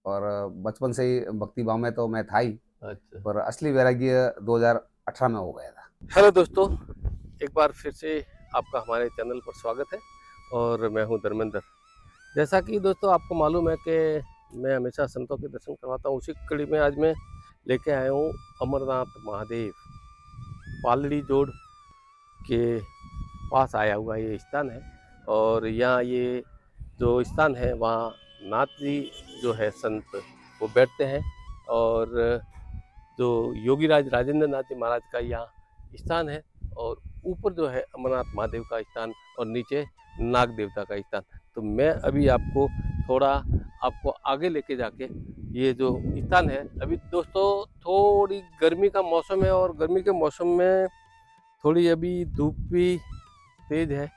और बचपन से ही भक्ति भाव में तो मैं था ही, अच्छा। पर असली वैराग्य 2018 में हो गया था। हेलो दोस्तों, एक बार फिर से आपका हमारे चैनल पर स्वागत है और मैं हूं धर्मेंद्र। जैसा कि दोस्तों आपको मालूम है कि मैं हमेशा संतों के दर्शन करवाता हूं, उसी कड़ी में आज मैं लेके आया हूं अमरनाथ महादेव। पालड़ी जोड़ के पास आया हुआ ये स्थान है और यहाँ ये जो स्थान है वहाँ नाथ जी जो है संत वो बैठते हैं और जो योगीराज राजेंद्र नाथ जी महाराज का यहाँ स्थान है और ऊपर जो है अमरनाथ महादेव का स्थान और नीचे नाग देवता का स्थान। तो मैं अभी आपको थोड़ा आपको आगे लेके जाके ये जो स्थान है, अभी दोस्तों थोड़ी गर्मी का मौसम है और गर्मी के मौसम में थोड़ी अभी धूप भी तेज है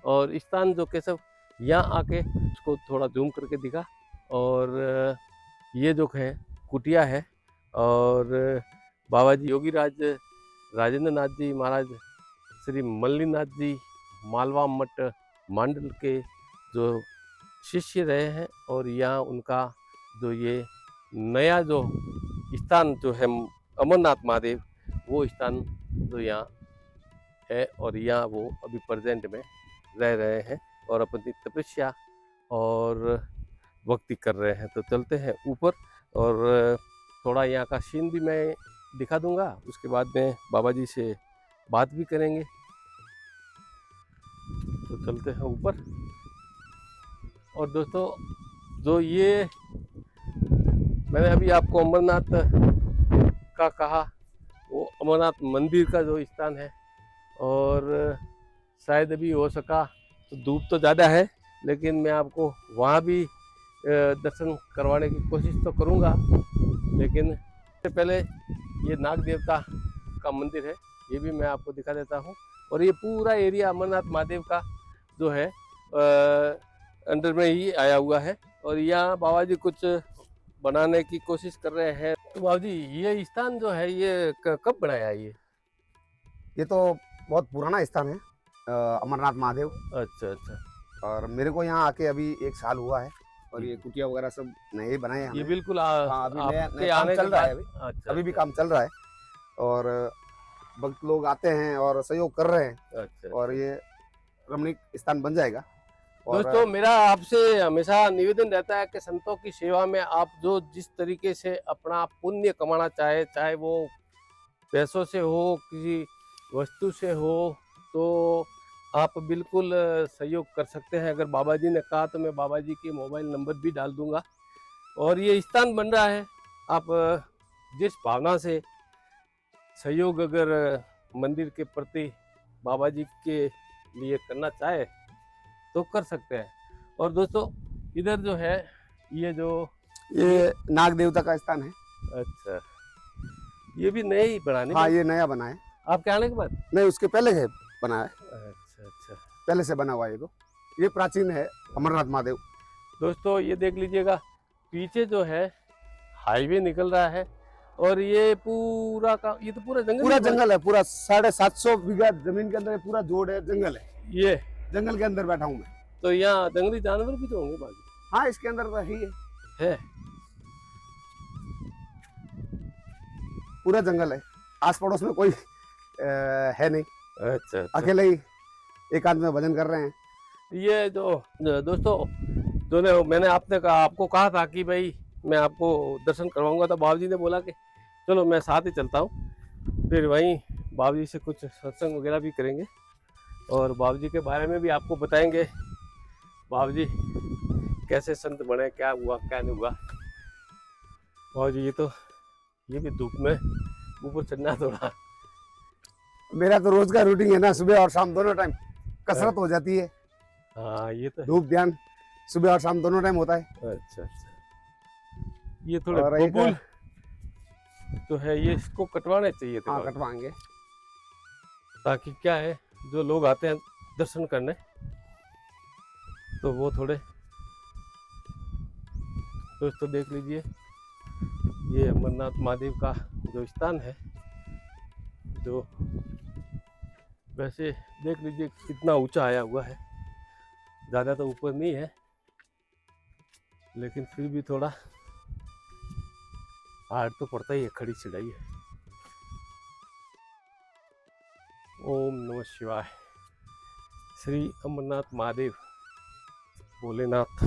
और स्थान जो केशव यहाँ आके उसको थोड़ा जूम करके दिखा। और ये जो है कुटिया है और बाबा जी योगीराज राजेंद्र नाथ जी महाराज श्री मल्लीनाथ जी मालवा मठ मंडल के जो शिष्य रहे हैं और यहाँ उनका जो ये नया जो स्थान जो है अमरनाथ महादेव वो स्थान जो यहाँ है और यहाँ वो अभी प्रेजेंट में रह रहे हैं और अपनी तपस्या और भक्ति कर रहे हैं। तो चलते हैं ऊपर और थोड़ा यहाँ का सीन भी मैं दिखा दूंगा, उसके बाद में बाबा जी से बात भी करेंगे। तो चलते हैं ऊपर। और दोस्तों जो ये मैंने अभी आपको अमरनाथ का कहा, वो अमरनाथ मंदिर का जो स्थान है और शायद अभी हो सका तो धूप तो ज़्यादा है लेकिन मैं आपको वहाँ भी दर्शन करवाने की कोशिश तो करूँगा। लेकिन इससे पहले ये नाग देवता का मंदिर है, ये भी मैं आपको दिखा देता हूँ। और ये पूरा एरिया अमरनाथ महादेव का जो है अंडर में ही आया हुआ है और यहाँ बाबा जी कुछ बनाने की कोशिश कर रहे हैं। तो बाबा जी ये स्थान जो है ये कब बनाया ये तो बहुत पुराना स्थान है, अमरनाथ महादेव। अच्छा अच्छा। और मेरे को यहाँ आके अभी 1 साल हुआ है और ये कुटिया वगैरह सब नए बनाए हैं ये हमने। बिल्कुल हाँ, अभी नया आपके काम आने चल के रहा है बाद। अभी। अच्छा अभी भी अच्छा काम चल रहा है और भक्त लोग आते हैं और सहयोग कर रहे हैं अच्छा और अच्छा। ये रमणीक स्थान बन जाएगा। और दोस्तों मेरा आपसे हमेशा निवेदन रहता है कि संतों की सेवा में आप जो जिस तरीके से अपना पुण्य कमाना चाहे, चाहे वो पैसों से हो, किसी वस्तु से हो, तो आप बिल्कुल सहयोग कर सकते हैं। अगर बाबा जी ने कहा तो मैं बाबा जी के मोबाइल नंबर भी डाल दूंगा। और ये स्थान बन रहा है, आप जिस भावना से सहयोग अगर मंदिर के प्रति बाबा जी के लिए करना चाहे तो कर सकते हैं। और दोस्तों इधर जो है ये नाग देवता का स्थान है। अच्छा, ये भी नए ही बनाने हाँ, में ये नया बना है। आपके आने के बाद? नहीं, उसके पहले है बना है, अच्छा अच्छा। पहले से बना हुआ है। ये प्राचीन है अमरनाथ महादेव। दोस्तों ये देख लीजिएगा, पीछे जो है हाईवे निकल रहा है और ये पूरा का ये तो पूरा जंगल जंगल है, पूरा 750 बीघा जमीन के अंदर पूरा जोड़ है, जंगल है। ये जंगल के अंदर बैठा हूँ मैं। तो यहाँ जंगली जानवर भी तो होंगे बाकी? हाँ, इसके अंदर तो ही है। पूरा जंगल है, आस पड़ोस में कोई है नहीं। अच्छा अच्छा। अकेले ही एकांत में भजन कर रहे हैं। ये जो दोस्तों जो मैंने आपको कहा था कि भाई मैं आपको दर्शन करवाऊंगा, तो बाबू जी ने बोला कि चलो मैं साथ ही चलता हूँ। फिर वहीं बाबू जी से कुछ सत्संग वगैरह भी करेंगे और बाबू जी के बारे में भी आपको बताएंगे, बाबू जी कैसे संत बने, क्या हुआ क्या नहीं हुआ। बाबू जी ये भी धूप में ऊपर चढ़ना थोड़ा। मेरा तो रोज का रूटीन है ना, सुबह और शाम दोनों टाइम कसरत हो जाती है। हाँ ये तो धूप ध्यान सुबह और शाम दोनों टाइम होता है। अच्छा अच्छा। ये थोड़े बबूल तो है, ये इसको कटवाने चाहिए थे। हाँ, कटवाएंगे ताकि क्या है, जो लोग आते हैं दर्शन करने तो वो थोड़े। दोस्तों देख लीजिए, ये अमरनाथ महादेव का जो स्थान है, जो वैसे देख लीजिए कितना ऊंचा आया हुआ है, ज़्यादा तो ऊपर नहीं है लेकिन फिर भी थोड़ा पहाड़ तो पड़ता ही है, खड़ी चढ़ाई है। ओम नमः शिवाय। श्री अमरनाथ महादेव भोलेनाथ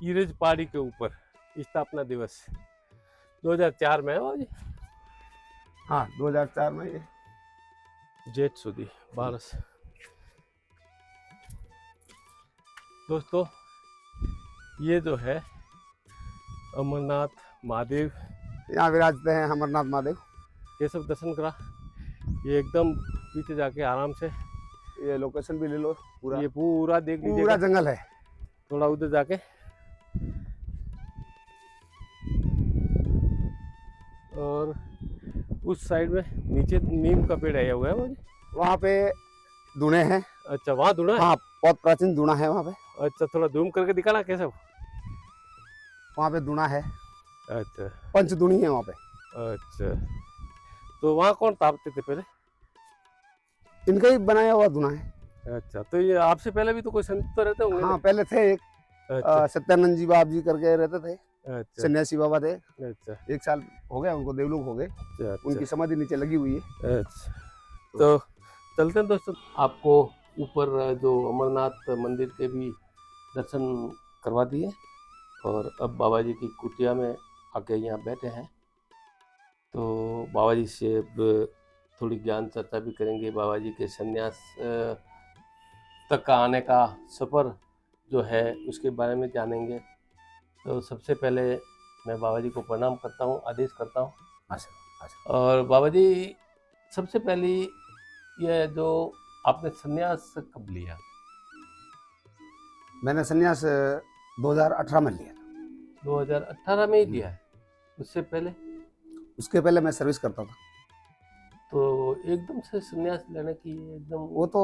ईरज पहाड़ी के ऊपर स्थापना दिवस 2004 में है वो जी, हाँ 2004 में ये जेठ सुधी 12 से। दोस्तों ये जो है अमरनाथ महादेव, यहाँ विराजते हैं अमरनाथ महादेव। ये सब दर्शन करा, ये एकदम पीछे जाके आराम से ये लोकेशन भी ले लो पूरा, ये पूरा देख पूरा लीजिएगा। जंगल है। थोड़ा उधर जाके और उस साइड में नीचे नीम का पेड़ आया हुआ है वो जी। वहाँ पे दूने हैं। अच्छा वहाँ दूना है। हाँ बहुत प्राचीन दूना है वहाँ पे। अच्छा थोड़ा जूम करके दिखाना कैसे। वहाँ पे दूना है, अच्छा पंचदूनी है वहाँ पे। अच्छा तो वहाँ कौन तापते थे पहले। इनका ही बनाया हुआ दूना है। अच्छा तो ये आपसे पहले भी तो कोई संत तो रहते होंगे। हाँ पहले थे एक अच्छा सत्यानंद जी बाबा जी करके रहते थे, अच्छा सन्यासी बाबा थे। अच्छा 1 साल हो गया उनको, देवलोक हो गए। अच्छा उनकी समाधि नीचे लगी हुई है। अच्छा तो चलते हैं दोस्तों, आपको ऊपर जो अमरनाथ मंदिर के भी दर्शन करवा दिए और अब बाबा जी की कुटिया में आके यहाँ बैठे हैं। तो बाबा जी से अब थोड़ी ज्ञान चर्चा भी करेंगे। बाबा जी के संन्यास तक का आने का सफ़र जो है उसके बारे में जानेंगे। तो सबसे पहले मैं बाबा जी को प्रणाम करता हूँ, आदेश करता हूँ। और बाबा जी सबसे पहली ये जो आपने संन्यास कब लिया। मैंने संन्यास 2018 में लिया था। 2018 में ही लिया है। उससे पहले उसके पहले मैं सर्विस करता था। तो एकदम से संन्यास लेने की एकदम वो तो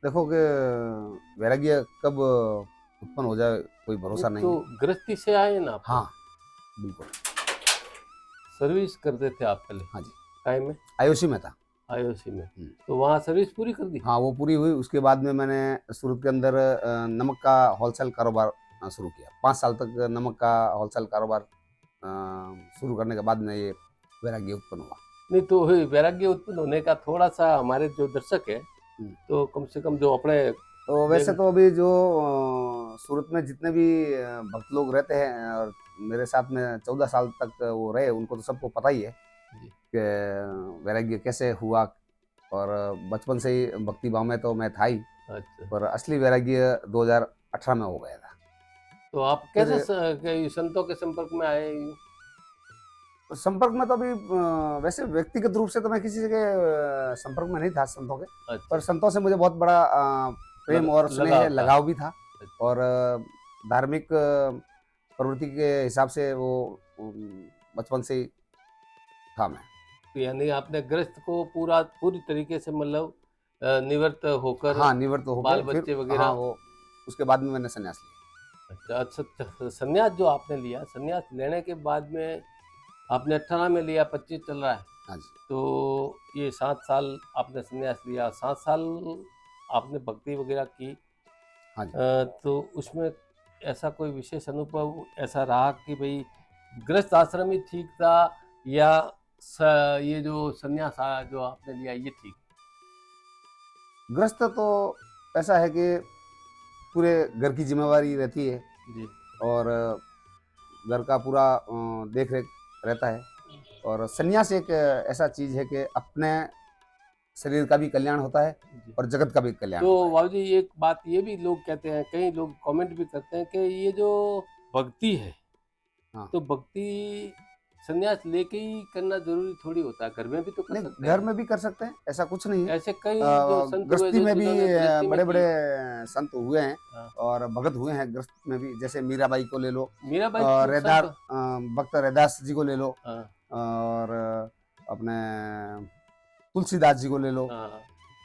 देखो कि वैराग्य कब उत्पन्न हो जाए कोई भरोसा नहीं तो है। गृहस्थी से आए ना आप। हाँ बिल्कुल। सर्विस करते थे आप पहले। हाँ जी, टाइम में आईओसी में था। आईओसी में तो वहाँ सर्विस पूरी कर दी। हाँ वो पूरी हुई। उसके बाद में मैंने सूरत के अंदर नमक का होलसेल कारोबार शुरू किया। 5 साल तक नमक का होलसेल कारोबार शुरू करने के बाद में ये वैराग्य उत्पन्न हुआ। नहीं तो वैराग्य उत्पन्न होने का थोड़ा सा हमारे जो दर्शक है तो कम से कम जो अपने तो वैसे तो अभी जो सूरत में जितने भी भक्त लोग रहते हैं और मेरे साथ में 14 साल तक वो रहे, उनको तो सबको पता ही है कि वैराग्य कैसे हुआ। और बचपन से ही भक्ति भाव में तो मैं था ही। अच्छा पर असली वैराग्य 2018 में हो गया था। तो आप कैसे संतों के संपर्क में आए। संपर्क में तो अभी वैसे व्यक्तिगत रूप से तो मैं किसी के संपर्क में नहीं था संतों के। अच्छा। पर संतों से मुझे बहुत बड़ा प्रेम और स्नेह लगाव भी था। और धार्मिक प्रवृत्ति के हिसाब से वो बचपन से ही था मैं। यानी आपने गृहस्थ को पूरी तरीके से मतलब निवृत्त होकर। हाँ निवृत्त होकर बाल बच्चे वगैरह। हाँ वो उसके बाद में मैंने संन्यास लिया। अच्छा संन्यास जो आपने लिया, संन्यास लेने के बाद में आपने 18 में लिया, 25 चल रहा है। हाँ जी। तो ये 7 साल आपने संन्यास लिया, 7 साल आपने भक्ति वगैरह की। हाँ जी। तो उसमें ऐसा कोई विशेष अनुभव ऐसा रहा कि भाई गृहस्थ आश्रम ही ठीक था या ये जो संन्यास जो आपने लिया ये ठीक। गृहस्थ तो ऐसा है कि पूरे घर की जिम्मेवारी रहती है जी। और घर का पूरा देख रेख रहता है। और संन्यास एक ऐसा चीज है कि अपने शरीर का भी कल्याण होता है और जगत का भी कल्याण तो होता है। बाबू जी एक बात ये भी लोग कहते हैं, कई लोग कमेंट भी करते हैं कि ये जो भक्ति है हाँ। तो भक्ति संन्यास लेके ही करना जरूरी थोड़ी होता है, घर में भी तो कर सकते हैं। घर में भी कर सकते हैं, ऐसा कुछ नहीं है। ऐसे कई जो संत हुए गृहस्थी में भी गृहस्थी में बड़े बड़े की। संत हुए हैं हाँ। और भगत हुए हैं गृहस्थ में भी। जैसे मीराबाई को ले लो, मीराबाई भक्त रैदास जी को ले लो, हाँ। और अपने तुलसीदास जी को ले लो। हाँ।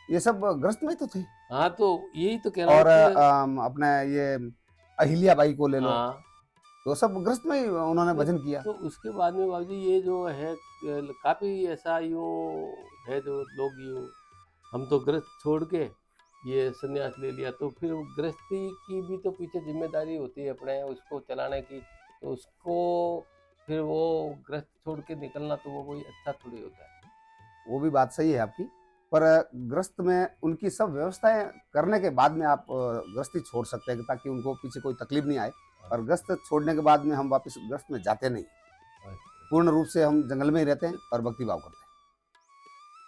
ये सब गृहस्थ में तो थे। हाँ तो यही तो कह रहा और हूँ अपने ये अहिल्याबाई को ले लो। हाँ। तो सब गृहस्थ में ही उन्होंने भजन किया। तो उसके बाद में बाबूजी ये जो है काफी ऐसा यूँ है जो लोग यूँ हम तो गृहस्थ छोड़ के ये संन्यास ले लिया, तो फिर गृहस्थी की भी तो पीछे जिम्मेदारी होती है अपने उसको चलाने की। तो उसको फिर वो ग्रस्त छोड़ के निकलना तो वो कोई अच्छा थोड़ी होता है। वो भी बात सही है आपकी, पर ग्रस्त में उनकी सब व्यवस्थाएं करने के बाद में आप गृहस्थी छोड़ सकते हैं ताकि उनको पीछे कोई तकलीफ नहीं आए। और ग्रस्त छोड़ने के बाद में हम वापस ग्रस्त में जाते नहीं, पूर्ण रूप से हम जंगल में ही रहते हैं और भक्ति भाव करते हैं।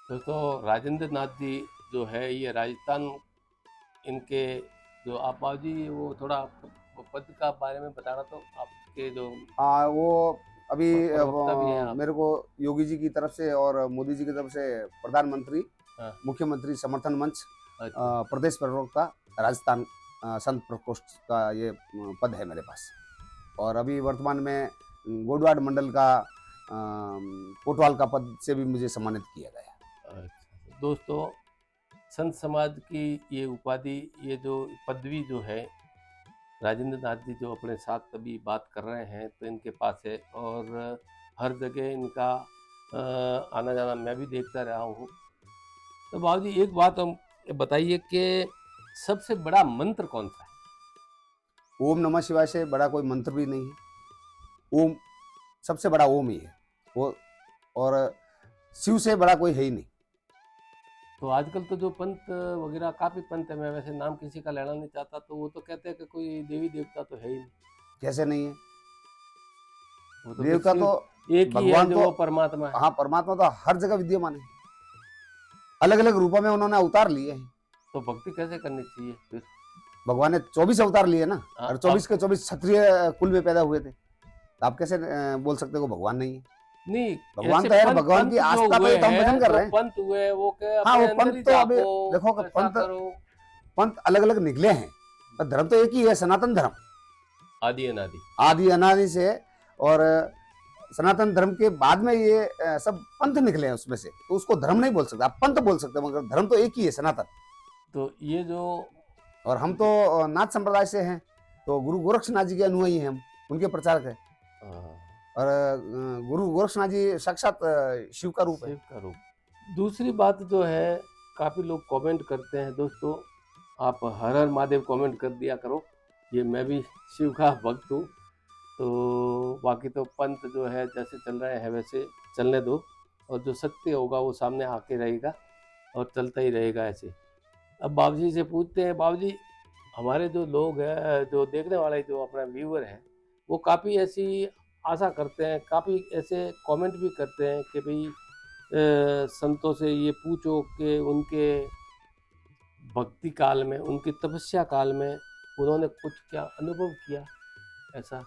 दोस्तों राजेंद्र नाथ जी जो है ये राजस्थान, इनके जो आप बाबू जी वो थोड़ा पद का बारे में बताना, तो आपके जो वो अभी प्रवक्ता भी हैं आप। मेरे को योगी जी की तरफ से और मोदी जी की तरफ से प्रधानमंत्री, हाँ। मुख्यमंत्री समर्थन मंच, अच्छा। प्रदेश प्रवक्ता राजस्थान संत प्रकोष्ठ का ये पद है मेरे पास। और अभी वर्तमान में गोडवाड मंडल का कोटवाल का पद से भी मुझे सम्मानित किया गया। अच्छा। दोस्तों संत समाज की ये उपाधि, ये जो पदवी जो है राजेंद्र नाथ जी जो अपने साथ अभी बात कर रहे हैं तो इनके पास है, और हर जगह इनका आना जाना मैं भी देखता रहा हूँ। तो बाबू जी एक बात हम बताइए कि सबसे बड़ा मंत्र कौन सा है? ओम नमः शिवाय से बड़ा कोई मंत्र भी नहीं है। ओम सबसे बड़ा ओम ही है वो, और शिव से बड़ा कोई है ही नहीं। तो आजकल तो जो पंत वगैरह काफी पंत है, मैं वैसे नाम किसी का लेना नहीं चाहता, तो वो तो कहते हैं कि कोई देवी देवता तो है ही नहीं। कैसे नहीं है? वो तो देवता तो एक ही है भगवान जो तो वो परमात्मा है। हाँ, परमात्मा तो हर जगह विद्यमान है, अलग अलग रूपों में उन्होंने अवतार लिए हैं। तो भक्ति कैसे करनी चाहिए फिर? भगवान ने 24 अवतार लिए ना, हाँ, और 24 के 24 क्षत्रिय कुल में पैदा हुए थे। तो आप कैसे बोल सकते हो भगवान नहीं है? नहीं, भगवान ऐसे तो यार, पंत भगवान की पंत जो आस्था पे हुए तो हम हैं, भजन कर जो रहे हैं। पंत हुए वो के हाँ, अपने वो अंदर पंत ही तो अभी जाको, देखो कि ऐसा पंत करो। पंत अलग अलग निकले हैं, पर धर्म तो एक ही है, सनातन धर्म, आदि अनादि। आदि अनादि से। और सनातन धर्म के बाद में ये सब पंथ निकले हैं उसमें से, तो उसको धर्म नहीं बोल सकते, आप पंथ बोल सकते हो, मगर धर्म तो एक ही है, सनातन। तो ये जो और हम तो नाथ संप्रदाय से हैं, तो गुरु गोरक्षनाथ जी के अनुयायी हैं हम, उनके प्रचारक हैं। और गुरु गोरक्षनाथ जी साक्षात शिव का रूप है। शिव का रूप। दूसरी बात जो है, काफी लोग कमेंट करते हैं दोस्तों, आप हर हर महादेव कमेंट कर दिया करो, ये मैं भी शिव का भक्त हूँ। तो बाकी तो पंथ जो है जैसे चल रहे हैं वैसे चलने दो, और जो सत्य होगा वो सामने आके रहेगा और चलता ही रहेगा ऐसे। अब बाबूजी से पूछते हैं, बाबूजी हमारे जो लोग हैं, जो देखने वाले जो अपना व्यूअर हैं, वो काफ़ी ऐसी आशा करते हैं, काफ़ी ऐसे कमेंट भी करते हैं कि भाई संतों से ये पूछो कि उनके भक्ति काल में, उनकी तपस्या काल में उन्होंने कुछ क्या अनुभव किया, ऐसा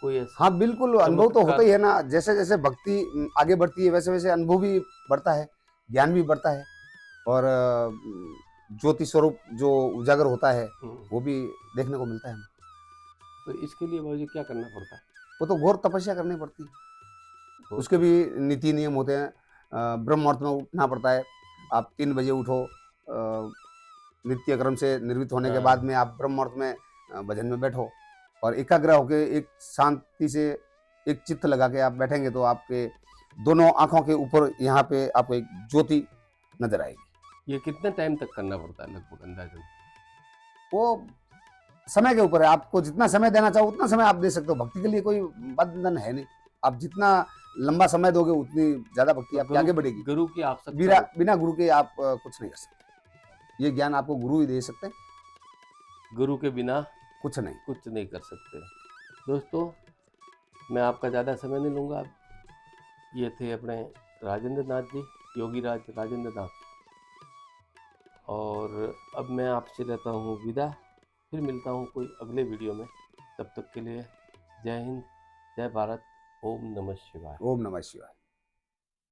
कोई ऐसा हाँ बिल्कुल, अनुभव तो होता चमत्कार? ही है ना। जैसे जैसे भक्ति आगे बढ़ती है वैसे वैसे अनुभव भी बढ़ता है, ज्ञान भी बढ़ता है, और ज्योति स्वरूप जो उजागर होता है वो भी देखने को मिलता है हमें। तो इसके लिए बाबूजी क्या करना पड़ता है? वो तो घोर तपस्या करनी पड़ती है, तो उसके भी नीति नियम होते हैं। ब्रह्म मुहूर्त में उठना पड़ता है, आप 3 बजे उठो, नित्य क्रम से निर्मित होने के बाद में आप ब्रह्म मुहूर्त में भजन में बैठो, और एकाग्र होके एक शांति से एक चित्त लगा के आप बैठेंगे तो आपके दोनों आंखों के ऊपर यहाँ पे आपको एक ज्योति नजर आएगी। ये कितने टाइम तक करना पड़ता है लगभग अंदाजन? वो समय के ऊपर है, आपको जितना समय देना चाहो उतना समय आप दे सकते हो। भक्ति के लिए कोई बंधन है नहीं, आप जितना लंबा समय दोगे उतनी ज्यादा भक्ति आपकी आगे बढ़ेगी। गुरु की आवश्यकता बिना बिना गुरु के आप कुछ नहीं कर सकते, ये ज्ञान आपको गुरु ही दे सकते हैं, गुरु के बिना कुछ नहीं। कुछ नहीं कर सकते। दोस्तों मैं आपका ज़्यादा समय नहीं लूँगा। ये थे अपने राजेंद्र नाथ जी, योगी राज राजेंद्र नाथ। और अब मैं आपसे रहता हूँ विदा, फिर मिलता हूँ कोई अगले वीडियो में। तब तक के लिए जय हिंद, जय भारत, ओम नमः शिवाय। ओम नमः शिवाय।